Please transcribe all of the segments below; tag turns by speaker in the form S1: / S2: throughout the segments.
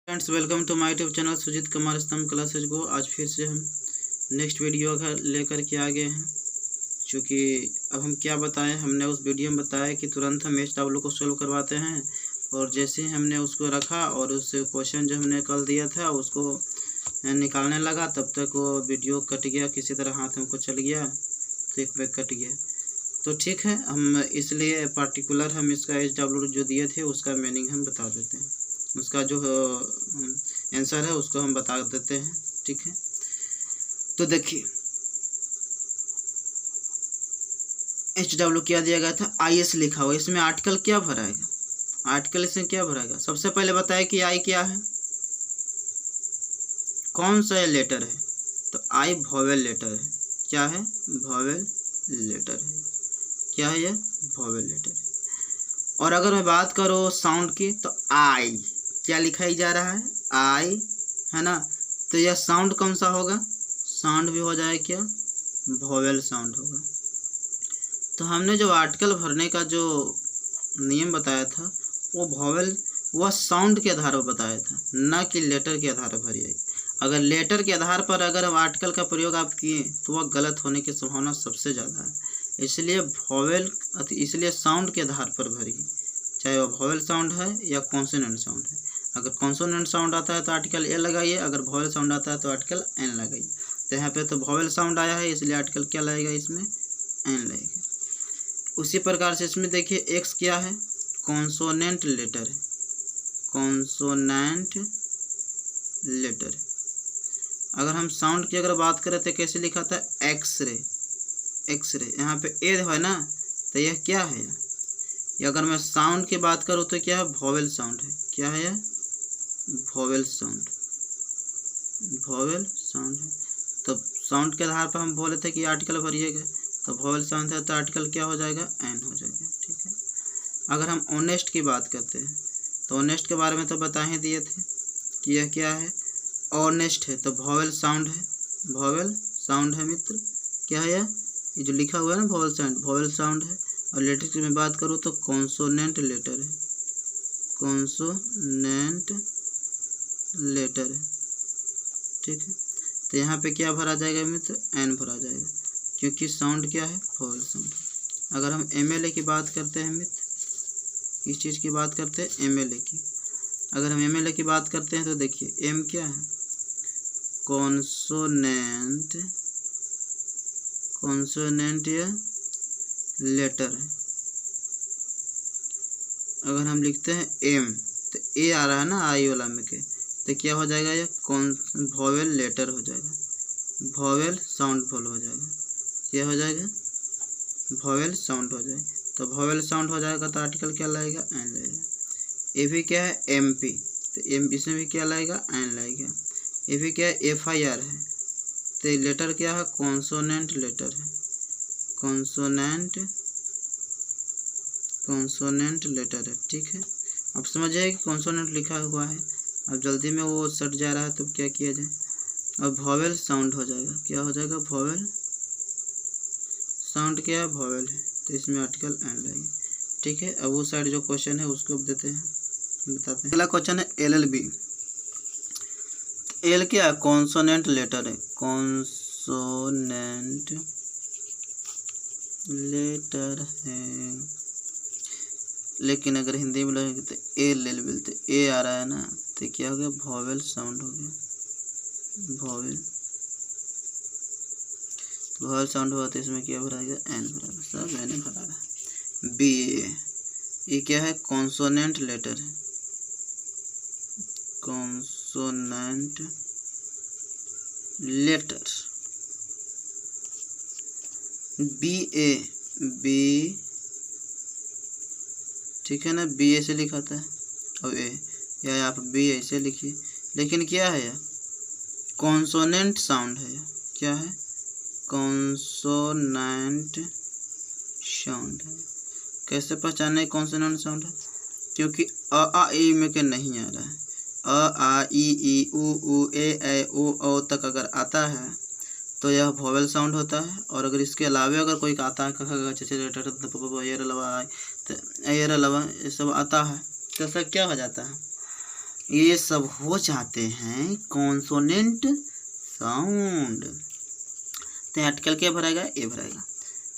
S1: Friends, welcome to my YouTube channel Sujit Kumar Stambh classes को। आज फिर से हम नेक्स्ट वीडियो लेकर के आ गए हैं। चूँकि अब हम क्या बताएं, हमने उस वीडियो में बताया कि तुरंत हम HW को सोल्व करवाते हैं, और जैसे ही हमने उसको रखा और उस क्वेश्चन जो हमने कल दिया था उसको निकालने लगा, तब तक वो वीडियो कट गया, किसी तरह हाथ हमको चल गया तो एक बैग कट गया। तो ठीक है, हम इसलिए पार्टिकुलर हम इसका HW जो दिए थे उसका मीनिंग हम बता देते हैं, उसका जो आंसर है उसको हम बता देते हैं। ठीक है, तो देखिए HW क्या दिया गया था, IS लिखा हुआ, इसमें आर्टिकल क्या भराएगा, आर्टिकल इसमें क्या भराएगा। सबसे पहले बताया कि I क्या है, कौन सा लेटर है, तो I वोवेल लेटर है। क्या है, वोवेल लेटर है। क्या है, यह वोवेल लेटर है। और अगर मैं बात करूँ साउंड की, तो I क्या लिखाई जा रहा है, I है ना, तो यह साउंड कौन सा होगा, साउंड भी हो जाए क्या, वोवेल साउंड होगा। तो हमने जो आर्टिकल भरने का जो नियम बताया था वो वोवेल वह साउंड के आधार पर बताया था, ना कि लेटर के आधार पर भरिए। अगर लेटर के आधार पर अगर आर्टिकल का प्रयोग आप किए तो वह गलत होने की संभावना सबसे ज़्यादा है। इसलिए वोवेल, इसलिए साउंड के आधार पर भरिए, चाहे वह वोवेल साउंड है या कॉन्सोनेंट साउंड है। अगर कॉन्सोनेंट साउंड आता है तो आर्टिकल ए लगाइए, अगर वोवेल साउंड आता है तो आर्टिकल एन लगाइए। तो यहाँ पे तो वोवेल साउंड आया है, इसलिए आर्टिकल क्या लगेगा, इसमें एन लगेगा। उसी प्रकार से इसमें देखिए एक्स क्या है, कॉन्सोनेंट लेटर है, कॉन्सोनेंट लेटर। अगर हम साउंड की अगर बात करें तो कैसे लिखा था, एक्सरे, एक्सरे। यहाँ पे ए है ना, तो यह क्या है, या अगर मैं साउंड की बात करूँ तो क्या है, वोवेल साउंड है। क्या है यह, वोवेल साउंड, वोवेल साउंड है। तो साउंड के आधार पर हम बोले थे कि आर्टिकल भरिएगा, तो वोवेल साउंड है तो आर्टिकल क्या हो जाएगा, एन हो जाएगा। ठीक है, अगर हम ऑनेस्ट की बात करते हैं तो ऑनेस्ट के बारे में तो बता ही दिए थे कि यह क्या है, ऑनेस्ट है, तो वोवेल साउंड है, वोवेल साउंड है मित्र। क्या है यह, ये जो लिखा हुआ है ना वोवेल साउंड, वोवेल साउंड है। और लेटर की मैं बात करूँ तो कॉन्सोनेंट लेटर है, कॉन्सोनेंट लेटर है। ठीक है, तो यहाँ पे क्या भरा जाएगा मित्र, एन भरा जाएगा, क्योंकि साउंड क्या है, वोवेल साउंड। अगर हम MLA की बात करते हैं मित्र, किस चीज़ की बात करते हैं, MLA की। अगर हम MLA की बात करते हैं तो देखिए एम क्या है, कॉन्सोनेंट, कॉन्सोनेंट या लेटर है। अगर हम लिखते हैं एम, तो ए आ रहा है ना आई वाला में के, तो क्या हो जाएगा, ये वोवेल लेटर हो जाएगा, वोवेल साउंड फॉल हो जाएगा। क्या हो जाएगा, वोवेल साउंड हो जाएगा। तो वोवेल साउंड हो जाएगा तो आर्टिकल क्या लगेगा, एन लगेगा। ये भी क्या है, MP, तो एम इसमें भी क्या लगेगा, एन लगेगा। ये भी क्या है, FIR है, तो लेटर क्या है, कॉन्सोनेंट लेटर है, कॉन्सोनेंट, कॉन्सोनेंट लेटर है। ठीक है, अब समझिए कि कॉन्सोनेंट लिखा हुआ है, अब जल्दी में वो सट जा रहा है तो क्या किया जाए, अब वोवेल साउंड हो जाएगा। क्या हो जाएगा, वोवेल साउंड क्या है, वोवेल है, तो इसमें आर्टिकल एन लगेगा। ठीक है, अब वो साइड जो क्वेश्चन है उसको देते हैं, बताते हैं। अगला क्वेश्चन है LLB। एल क्या है, कॉन्सोनेंट लेटर है, कॉन्सोनेंट लेटर है। लेकिन अगर हिंदी में लगेगा तो ए ले बोलते, ए आ रहा है ना, तो क्या हो गया, वोवेल साउंड हो गया, वोवेल, वोवेल साउंड हुआ तो इसमें क्या भराएगा, एन भराएगा, सब एन भराएगा। B, ये क्या है, कॉन्सोनेंट लेटर है, कॉन्सोनेंट लेटर। BA, B, ठीक है ना, B ऐसे लिखा था, और ए, या आप B ऐसे लिखिए, लेकिन क्या है यह, कॉन्सोनेंट साउंड है। क्या है, कॉन्सोनेंट साउंड है। कैसे पहचाने कॉन्सोनेंट साउंड है, क्योंकि अ आ ई में के नहीं आ रहा है, अ आ ई उ ए ओ औ तक अगर आता है तो यह वोवेल साउंड होता है। और अगर इसके अलावा अगर कोई आता है, ये सब आता है तो सर क्या हो जाता है, ये सब हो जाते हैं कॉन्सोनेंट साउंड। तो आर्टिकल क्या भराएगा, ए भराएगा।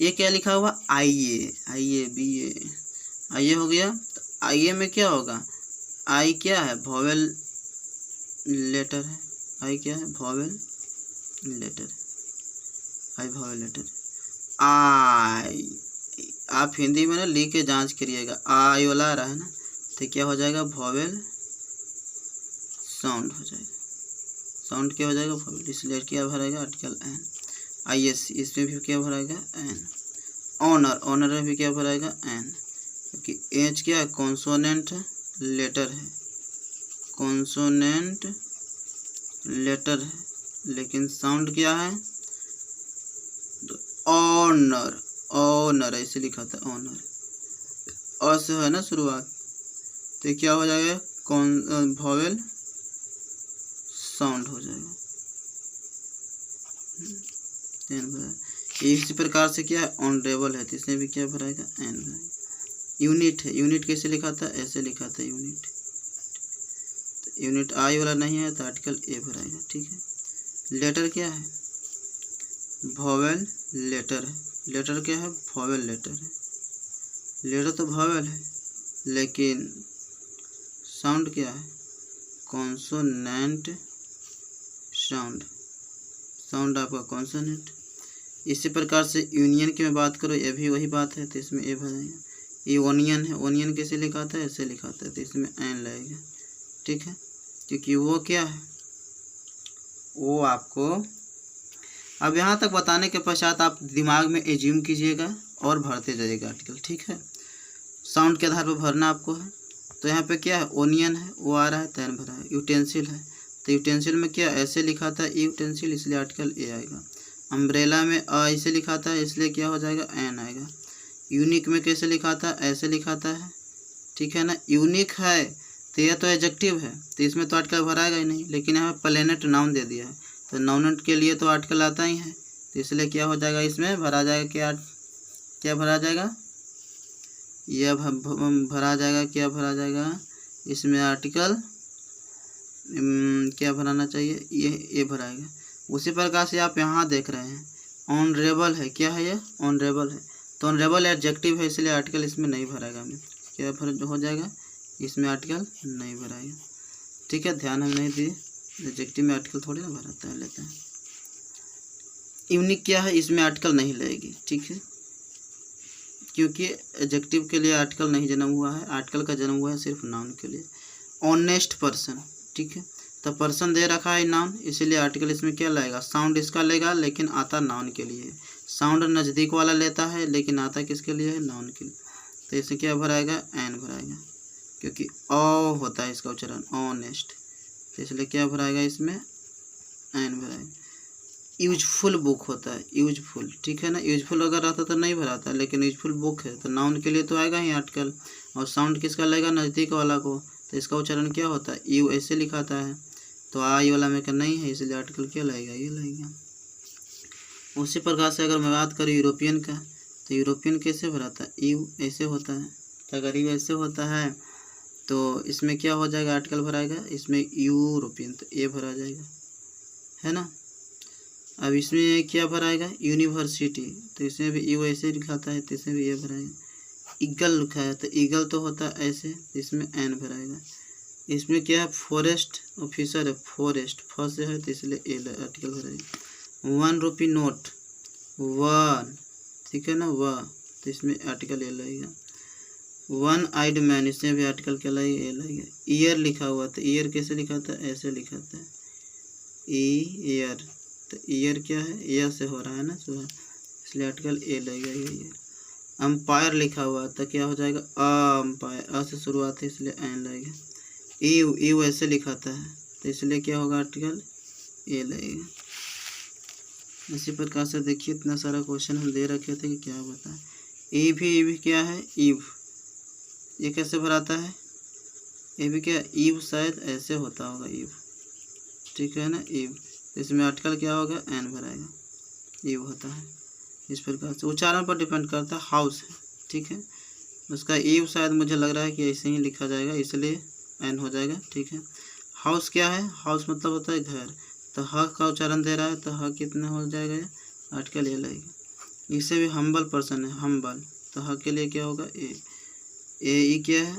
S1: ये क्या लिखा हुआ, आई ए बी ए, आई ए हो गया। तो आई ए में क्या होगा, आई क्या है, वॉवेल लेटर है। आई क्या है, वॉवेल लेटर, आई वॉवेल लेटर। आई, आप हिंदी में ना लिख के जांच करिएगा, आई वाला आ रहा है ना, तो क्या हो जाएगा, वॉवेल साउंड हो जाएगा। साउंड क्या हो जाएगा, वॉवेल, इसलिए क्या भरेगा, article an. I S C, इसमें भी क्या भराएगा, एन। ऑनर, ऑनर में भी क्या भराएगा, एन, क्योंकि एच क्या है, कॉन्सोनेंट लेटर है, कॉन्सोनेंट लेटर है, लेकिन साउंड क्या है, ऑनर, ऑनर ऐसे लिखा था, ऑनर, और से है ना शुरुआत, तो क्या हो जाएगा, कौन वॉवेल साउंड हो जाएगा। इसी प्रकार से क्या है, ऑनरेबल है, तो इसमें भी क्या भराएगा, एन भराएगा। यूनिट है, यूनिट कैसे लिखा था, ऐसे लिखा था यूनिट, तो यूनिट आई वाला नहीं है तो आर्टिकल ए भराएगा, ठीक है। लेटर क्या है, वॉवेल लेटर है, लेटर क्या है, वॉवेल लेटर है। लेटर तो वॉवेल है, लेकिन साउंड क्या है, कॉन्सोनेंट साउंड, साउंड आपका कॉन्सोनेंट। इसी प्रकार से यूनियन की मैं बात करूँ, ये भी वही बात है, तो इसमें ए भरेगा। ये ओनियन है, ओनियन कैसे लिखा था, ऐसे लिखा था, तो इसमें एन लगेगा, ठीक है, क्योंकि वो क्या है, वो आपको अब यहाँ तक बताने के पश्चात आप दिमाग में एज्यूम कीजिएगा और भरते जाइएगा आर्टिकल, ठीक है। साउंड के आधार पर भरना आपको है। तो यहाँ पे क्या है, ओनियन है, वो आ रहा है, तो एन भरा है। यूटेंसिल है, तो यूटेंसिल में क्या ऐसे लिखा था, यूटेंसिल, इसलिए आर्टिकल ए आएगा। अम्ब्रेला में ऐसे लिखा था, इसलिए क्या हो जाएगा, एन आएगा। यूनिक में कैसे लिखा था, ऐसे लिखा था है, ठीक है ना। यूनिक है तो यह तो एडजेक्टिव है, तो इसमें तो आर्टिकल भराएगा ही नहीं, लेकिन यहाँ प्लेनेट नाउन दे दिया है, तो नाउन के लिए तो आर्टिकल आता ही है, तो इसलिए क्या हो जाएगा, इसमें भरा जाएगा, क्या भरा जाएगा, यह भरा जाएगा, क्या भरा जाएगा, इसमें आर्टिकल क्या भराना चाहिए, ये भराएगा। उसी प्रकार से आप यहाँ देख रहे हैं, ऑनरेबल है, क्या है ये, ऑनरेबल है, तो ऑनरेबल एडजेक्टिव है, इसलिए आर्टिकल इसमें नहीं भराएगा। हमें क्या भर हो जाएगा, इसमें आर्टिकल नहीं भराएगा, ठीक है। ध्यान हम नहीं दिए, एडजेक्टिव में आर्टिकल थोड़ी ना भराता है, लेते हैं। यूनिक क्या है, इसमें आर्टिकल नहीं लगेगी, ठीक है, क्योंकि एडजेक्टिव के लिए आर्टिकल नहीं जन्म हुआ है, आर्टिकल का जन्म हुआ है सिर्फ नाउन के लिए। ऑनेस्ट पर्सन, ठीक है, तो पर्सन दे रखा है नाउन, इसीलिए आर्टिकल इसमें क्या लगेगा, साउंड इसका लेगा, लेकिन आता नाउन के लिए। साउंड नज़दीक वाला लेता है, लेकिन आता किसके लिए है, नाउन के लिए, तो इसे क्या भराएगा, एन भराएगा, क्योंकि ओ होता है इसका उच्चारण, ऑनेस्ट, तो इसलिए क्या भराएगा, इसमें एन भराएगा। यूजफुल बुक होता है, यूजफुल, ठीक है ना। यूजफुल अगर रहता तो नहीं भराता, लेकिन यूजफुल बुक है, तो नाउन के लिए तो आएगा ही आर्टिकल, और साउंड किसका लगेगा, नज़दीक वाला को, तो इसका उच्चारण क्या होता है, यू ऐसे लिखाता है, तो आई वाला में का नहीं है, इसलिए आर्टिकल क्या लगेगा, ये लगेगा। उसी प्रकार से अगर मैं बात करूँ यूरोपियन का, तो यूरोपियन कैसे भराता है, यू ऐसे होता है, तो अगर यू ऐसे होता है तो इसमें क्या हो जाएगा, आर्टिकल भराएगा, इसमें यूरोपियन, तो ए भरा जाएगा, है ना। अब इसमें क्या भराएगा, यूनिवर्सिटी, तो इसमें भी यू ऐसे लिखाता है, तो इसमें भी ए भराएगा। ईगल लिखा है, तो ईगल तो होता है ऐसे, तो इसमें एन भराएगा। इसमें क्या है, फॉरेस्ट ऑफिसर है, फॉरेस्ट फ से है, तो इसलिए ए आर्टिकल भराएगा। 1 रुपी नोट, वन, ठीक है ना, वाह, तो इसमें आर्टिकल ए लगेगा। 1 आइड मैन, इसमें भी आर्टिकल क्या लगेगा, ए लगेगा। ईयर लिखा हुआ, तो ईयर कैसे लिखा था, ऐसे लिखा था, ईयर, तो ईयर क्या है, ईयर से हो रहा है ना सुबह, इसलिए आर्टिकल ए लगेगा, ईयर। अम्पायर लिखा हुआ, तो क्या हो जाएगा, अम्पायर, अ से शुरुआत है, इसलिए एन लगेगा। यू ऐसे लिखाता है, तो इसलिए क्या होगा, आर्टिकल ए लगेगा। इसी प्रकार से देखिए, इतना सारा क्वेश्चन हम दे रखे थे कि क्या बताएं। ए भी क्या है, ईव, ये कैसे भराता है, ये भी क्या, ईव शायद ऐसे होता होगा, ईव, ठीक है ना, ईव, इसमें आर्टिकल क्या होगा, एन भराएगा, ईव होता है। इस प्रकार से उच्चारण पर डिपेंड करता है, हाउस है, ठीक है, उसका ईव शायद मुझे लग रहा है कि ऐसे ही लिखा जाएगा, इसलिए एन हो जाएगा, ठीक है। हाउस क्या है, हाउस मतलब होता है घर, तो ह का उच्चारण दे रहा है तो ह कितना हो जाएगा, ये आर्टिकल ए लगेगा। इससे भी हम्बल पर्सन है, हम्बल, तो ह के लिए क्या होगा, ए। ई क्या है,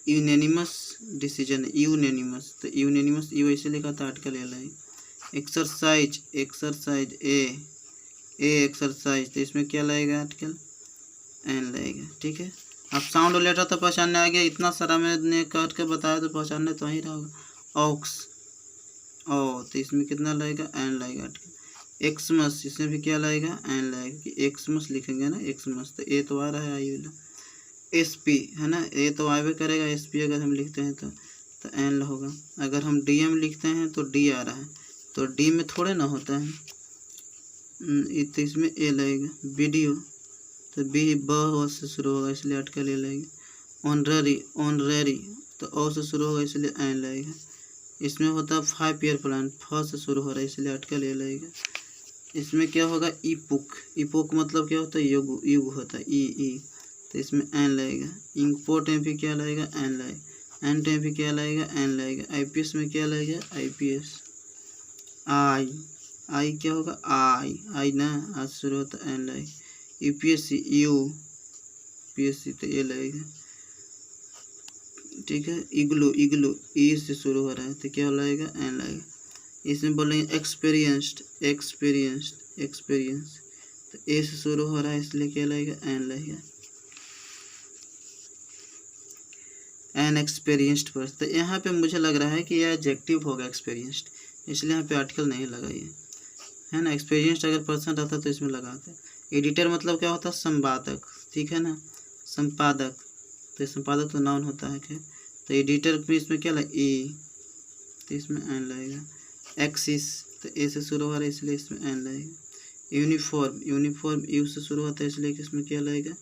S1: यूनेनिमस डिसीजन है, यूनेनिमस, तो यूनेनिमस यू ऐसे लिखा था, आर्टिकल ए लगेगा। एक्सरसाइज, एक्सरसाइज ए एक्सरसाइज, तो इसमें क्या लगेगा, आर्टिकल एन लगेगा, ठीक है। अब साउंड लेटर तो पहचानने आ गया, इतना सारा मैंने काट के बताया तो पहचानने तो ही रहा होगा। ऑक्स, ओ, तो इसमें कितना लगेगा, एन लगेगा, आर्टिकल। एक्समस, इसमें भी क्या लगेगा, एन लगेगा, कि एक्समस लिखेंगे ना, एक्समस, तो ए तो आ रहा है आई वाला। एस पी है ना, ए तो आवे करेगा, एस पी अगर हम लिखते हैं तो एन होगा। अगर हम डी एम लिखते हैं तो डी आ रहा है, तो डी में थोड़े ना होता है, तो इसमें ए लगेगा। वीडियो, तो बी ब से शुरू होगा इसलिए आर्टिकल ए लगेगा। ऑनररी, ऑनररी, तो ओ से शुरू होगा इसलिए एन लगेगा। इसमें होता है 5 ईयर प्लान, फ से शुरू हो रहा है इसलिए आर्टिकल ए लगेगा। इसमें क्या होगा, इपुक, इपुक मतलब क्या होता है, युग, युग होता है, ई, तो इसमें एन लगेगा। इंपोर्ट में भी क्या लगेगा, एन लगेगा। एंड में भी क्या लगेगा, एन लगेगा। आईपीएस में क्या लगेगा, आईपीएस। आई क्या होगा, आई ना, आज शुरू होता है, एन लगेगा। यूपीएससी, पीएससी, तो ये लगेगा, ठीक है। इग्लू, इग्लू ई से शुरू हो रहा है तो क्या लगेगा, एन लगेगा। इसमें बोलेंगे एक्सपीरियंस्ड, एक्सपीरियंस्ड, एक्सपीरियंस, तो ए से शुरू हो रहा है इसलिए क्या लगेगा, एन लगेगा। एन एक्सपीरियंस्ड पर्सन, तो यहाँ पे मुझे लग रहा है कि यह एडजेक्टिव होगा एक्सपीरियंस्ड, इसलिए यहाँ पे आर्टिकल नहीं लगाइए, है ना। एक्सपीरियंस्ड अगर पर्सन रहता तो इसमें लगाते। एडिटर मतलब क्या होता है, संपादक, ठीक है ना, संपादक, तो संपादक तो नाउन होता है, खैर। तो एडिटर भी इसमें क्या लगेगा, ई, तो इसमें एन लगेगा। एक्सिस, तो ए से शुरू हो रहा है इसलिए इसमें एन लगेगा। यूनिफॉर्म, यूनिफॉर्म यू से शुरू होता है इसलिए इसमें क्या लगेगा,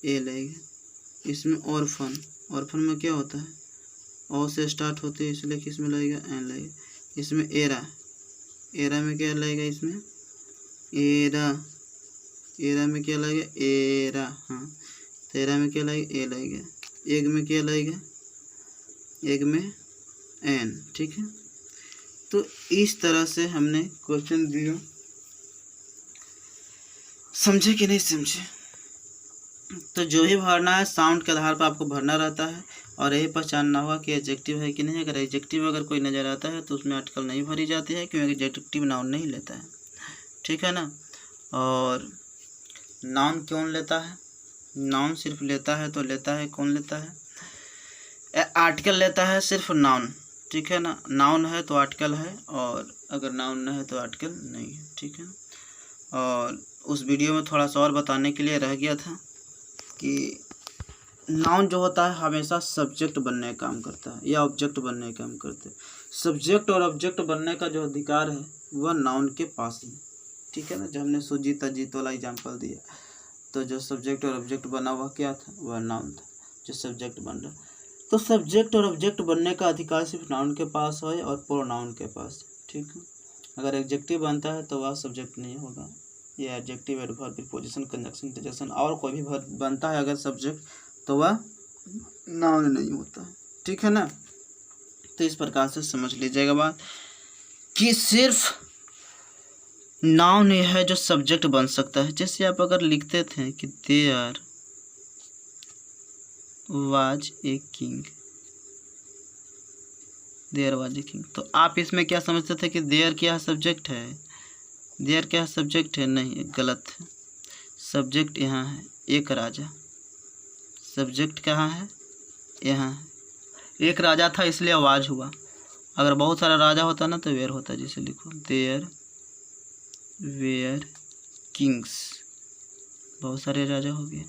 S1: ए लगेगा। इसमें ऑर्फन, ऑर्फन में क्या होता है, ओ से स्टार्ट होते हैं इसलिए किसमें लगेगा, एन लगेगा। इसमें एरा, एरा में क्या लगेगा, इसमें एरा, एरा में क्या लगेगा, एरा, हाँ, तो एरा में क्या लगेगा, ए लगेगा। एग में क्या लगेगा, एग में एन, ठीक है। तो इस तरह से हमने क्वेश्चन दिया, समझे कि नहीं समझे। तो जो भी भरना है साउंड के आधार पर आपको भरना रहता है, और यही पहचानना होगा कि एडजेक्टिव है कि नहीं। अगर एडजेक्टिव अगर कोई नज़र आता है तो उसमें आर्टिकल नहीं भरी जाती है, क्योंकि एडजेक्टिव नाउन नहीं लेता है, ठीक है ना। और नाउन कौन लेता है, नाउन सिर्फ लेता है तो लेता है, कौन लेता है, आर्टिकल लेता है सिर्फ नाउन, ठीक है ना। नाउन है तो आर्टिकल है, और अगर नाउन न है तो आर्टिकल नहीं है, ठीक है। और उस वीडियो में थोड़ा सा और बताने के लिए रह गया था कि नाउन जो होता है हमेशा सब्जेक्ट बनने का काम करता है या ऑब्जेक्ट बनने का काम करता है। सब्जेक्ट और ऑब्जेक्ट बनने का जो अधिकार है वह नाउन के पास ही, ठीक है ना। जब हमने सुजीत अजीत वाला एग्जाम्पल दिया, तो जो सब्जेक्ट और ऑब्जेक्ट बना वह क्या था, वह नाउन था, जो सब्जेक्ट बन रहा। तो सब्जेक्ट और ऑब्जेक्ट बनने का अधिकार सिर्फ नाउन के पास है और प्रोनाउन के पास, ठीक है। अगर एडजेक्टिव बनता है तो वह सब्जेक्ट नहीं होगा, ये adjective, adverb, preposition, conjunction, interjection और कोई भी बनता है अगर सब्जेक्ट, तो वह नाउन नहीं होता, ठीक है ना। तो इस प्रकार से समझ लीजिएगा बात कि सिर्फ नाउन ये है जो सब्जेक्ट बन सकता है। जैसे आप अगर लिखते थे कि there was a king, there was a king, तो आप इसमें क्या समझते थे कि देयर क्या सब्जेक्ट है, देयर क्या सब्जेक्ट है, नहीं, गलत है। सब्जेक्ट यहाँ है, एक राजा, सब्जेक्ट कहाँ है, यहाँ है। एक राजा था इसलिए आवाज हुआ, अगर बहुत सारा राजा होता ना तो वेयर होता, जैसे लिखो देयर वेयर किंग्स, बहुत सारे राजा हो गए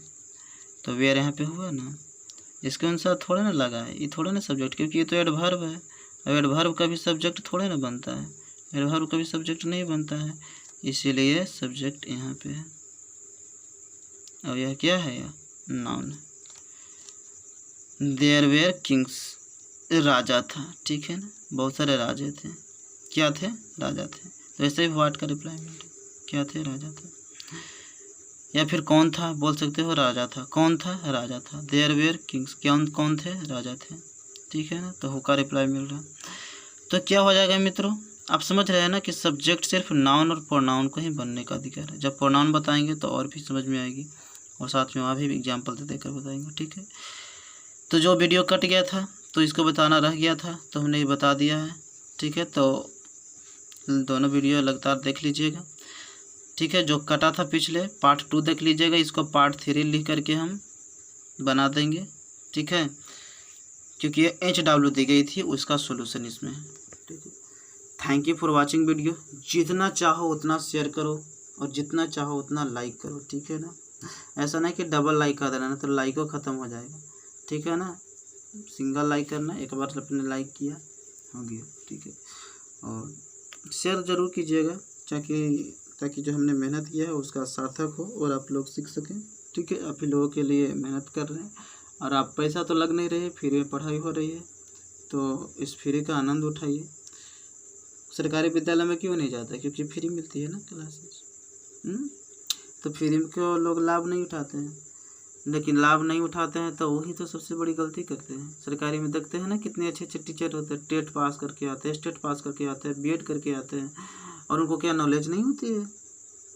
S1: तो वेयर यहाँ पे हुआ ना, इसके अनुसार थोड़ा ना लगा है, ये थोड़ा ना सब्जेक्ट, क्योंकि ये तो एडवर्ब है, और एडवर्ब का भी सब्जेक्ट थोड़े ना बनता है, एडवर्ब का भी सब्जेक्ट नहीं बनता है, इसीलिए सब्जेक्ट यहाँ पे है। और यह क्या है, यह नाउन है। देयर वेयर किंग्स, राजा था, ठीक है ना, बहुत सारे राजे थे, क्या थे, राजा थे। तो ऐसे ही व्हाट का रिप्लाईमेंट, क्या थे, राजा थे। या फिर कौन था, बोल सकते हो राजा था, कौन था, राजा था। देयर वेयर किंग्स, कौन कौन थे, राजा थे, ठीक है ना, तो हु का रिप्लाई मिल रहा है। तो क्या हो जाएगा मित्रों, आप समझ रहे हैं ना कि सब्जेक्ट सिर्फ नाउन और प्रोनाउन को ही बनने का अधिकार है। जब प्रोनाउन बताएंगे तो और भी समझ में आएगी, और साथ में वहाँ भी एग्जाम्पल दे देकर बताएंगे, ठीक है। तो जो वीडियो कट गया था तो इसको बताना रह गया था, तो हमने ये बता दिया है, ठीक है। तो दोनों वीडियो लगातार देख लीजिएगा, ठीक है। जो कटा था पिछले पार्ट 2 देख लीजिएगा, इसको पार्ट 3 लिख करके हम बना देंगे, ठीक है, क्योंकि ये HW दी गई थी, उसका सोल्यूशन इसमें है, ठीक है। Thank you for watching video. जितना चाहो उतना शेयर करो और जितना चाहो उतना लाइक करो, ठीक है ना। ऐसा नहीं कि डबल लाइक कर देना, तो लाइकों ख़त्म हो जाएगा, ठीक है ना। सिंगल लाइक करना, एक बार अपने लाइक किया हो गया, ठीक है। और शेयर ज़रूर कीजिएगा ताकि जो हमने मेहनत किया है उसका सार्थक हो और आप लोग सीख सकें, ठीक है। आप ही लोगों के लिए मेहनत कर रहे हैं और आप पैसा तो लग नहीं रहे, फ्री में पढ़ाई हो रही है, तो इस फ्री का आनंद उठाइए। सरकारी विद्यालय में क्यों नहीं जाता, क्योंकि फ्री मिलती है ना क्लासेस, तो फ्री को लोग लाभ नहीं उठाते हैं। लेकिन लाभ नहीं उठाते हैं तो वही तो सबसे बड़ी गलती करते हैं। सरकारी में देखते हैं ना कितने अच्छे अच्छे टीचर होते हैं, टेट पास करके आते हैं, स्टेट पास करके आते हैं, BEd करके आते हैं, और उनको क्या नॉलेज नहीं होती है,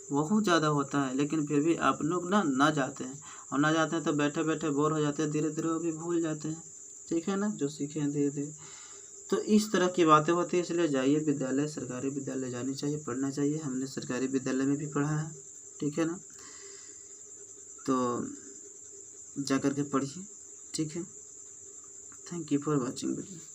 S1: बहुत ज़्यादा होता है। लेकिन फिर भी आप लोग ना जाते हैं, और ना जाते हैं तो बैठे बैठे बोर हो जाते हैं, धीरे धीरे वो भी भूल जाते हैं, ठीक है ना, जो सीखे हैं धीरे धीरे। तो इस तरह की बातें होती है, इसलिए जाइए विद्यालय, सरकारी विद्यालय जानी चाहिए, पढ़ना चाहिए। हमने सरकारी विद्यालय में भी पढ़ा है, ठीक है ना, तो जा कर के पढ़िए, ठीक है। Thank you for watching video.